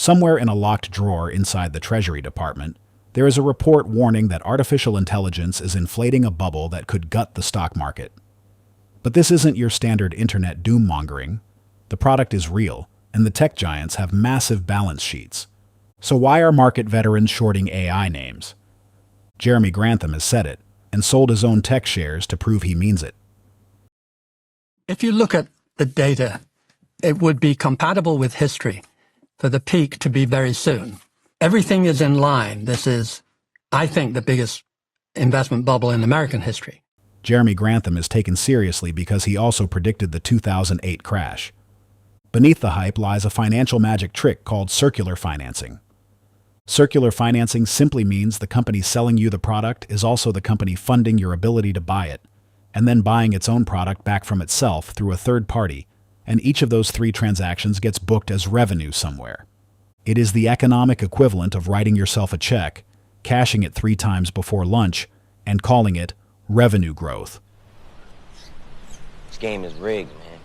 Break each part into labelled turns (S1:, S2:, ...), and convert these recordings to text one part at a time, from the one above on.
S1: Somewhere in a locked drawer inside the Treasury Department, there is a report warning that artificial intelligence is inflating a bubble that could gut the stock market. But this isn't your standard internet doom-mongering. The product is real, and the tech giants have massive balance sheets. So why are market veterans shorting AI names? Jeremy Grantham has said it, and sold his own tech shares to prove he means it.
S2: If you look at the data, it would be compatible with history for the peak to be very soon. Everything is in line. This is, I think, the biggest investment bubble in American history.
S1: Jeremy Grantham is taken seriously because he also predicted the 2008 crash. Beneath the hype lies a financial magic trick called circular financing. Circular financing simply means the company selling you the product is also the company funding your ability to buy it, and then buying its own product back from itself through a third party, and each of those three transactions gets booked as revenue somewhere. It is the economic equivalent of writing yourself a check, cashing it 3 times before lunch, and calling it revenue growth.
S3: This game is rigged, man.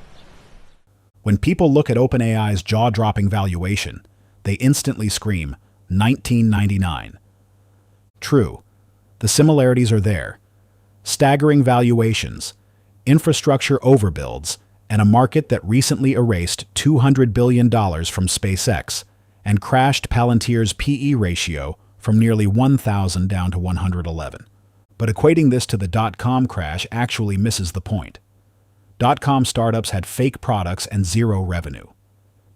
S1: When people look at OpenAI's jaw-dropping valuation, they instantly scream, $19.99. True, the similarities are there. Staggering valuations, infrastructure overbuilds, and a market that recently erased $200 billion from SpaceX and crashed Palantir's PE ratio from nearly 1,000 down to 111. But equating this to the dot-com crash actually misses the point. Dot-com startups had fake products and zero revenue.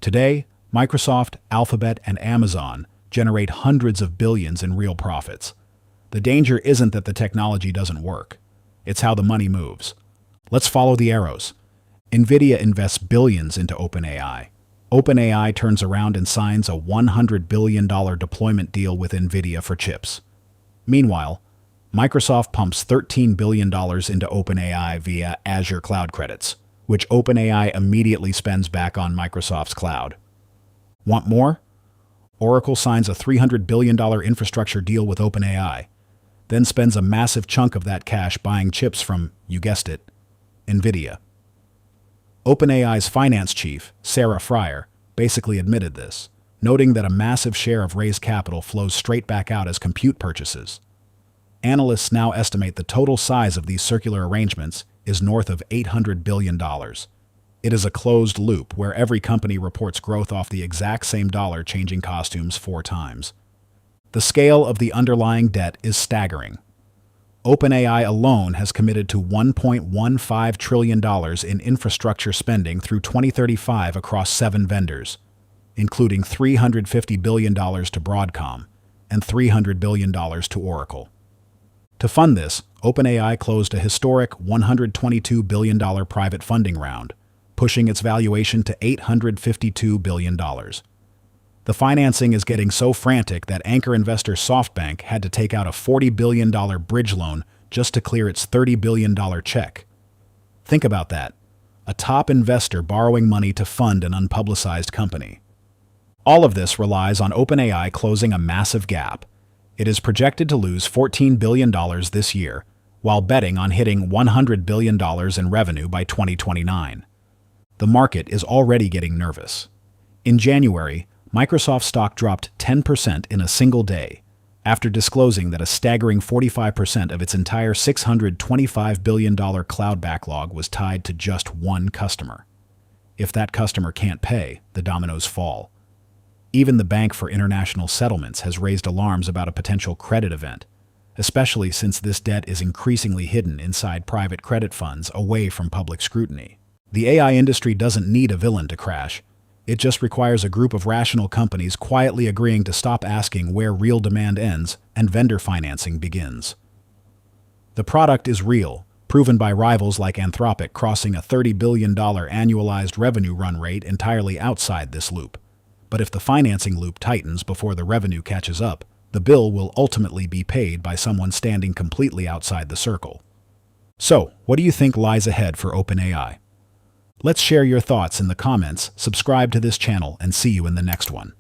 S1: Today, Microsoft, Alphabet, and Amazon generate hundreds of billions in real profits. The danger isn't that the technology doesn't work. It's how the money moves. Let's follow the arrows. NVIDIA invests billions into OpenAI. OpenAI turns around and signs a $100 billion deployment deal with NVIDIA for chips. Meanwhile, Microsoft pumps $13 billion into OpenAI via Azure Cloud credits, which OpenAI immediately spends back on Microsoft's cloud. Want more? Oracle signs a $300 billion infrastructure deal with OpenAI, then spends a massive chunk of that cash buying chips from, you guessed it, NVIDIA. OpenAI's finance chief, Sarah Friar, basically admitted this, noting that a massive share of raised capital flows straight back out as compute purchases. Analysts now estimate the total size of these circular arrangements is north of $800 billion. It is a closed loop where every company reports growth off the exact same dollar, changing costumes 4 times. The scale of the underlying debt is staggering. OpenAI alone has committed to $1.15 trillion in infrastructure spending through 2035 across 7 vendors, including $350 billion to Broadcom and $300 billion to Oracle. To fund this, OpenAI closed a historic $122 billion private funding round, pushing its valuation to $852 billion. The financing is getting so frantic that anchor investor SoftBank had to take out a $40 billion bridge loan just to clear its $30 billion check. Think about that. A top investor borrowing money to fund an unpublicized company. All of this relies on OpenAI closing a massive gap. It is projected to lose $14 billion this year, while betting on hitting $100 billion in revenue by 2029. The market is already getting nervous. In January, Microsoft stock dropped 10% in a single day, after disclosing that a staggering 45% of its entire $625 billion cloud backlog was tied to just one customer. If that customer can't pay, the dominoes fall. Even the Bank for International Settlements has raised alarms about a potential credit event, especially since this debt is increasingly hidden inside private credit funds away from public scrutiny. The AI industry doesn't need a villain to crash. It just requires a group of rational companies quietly agreeing to stop asking where real demand ends and vendor financing begins. The product is real, proven by rivals like Anthropic crossing a $30 billion annualized revenue run rate entirely outside this loop. But if the financing loop tightens before the revenue catches up, the bill will ultimately be paid by someone standing completely outside the circle. So, what do you think lies ahead for OpenAI? Let's share your thoughts in the comments, subscribe to this channel, and see you in the next one.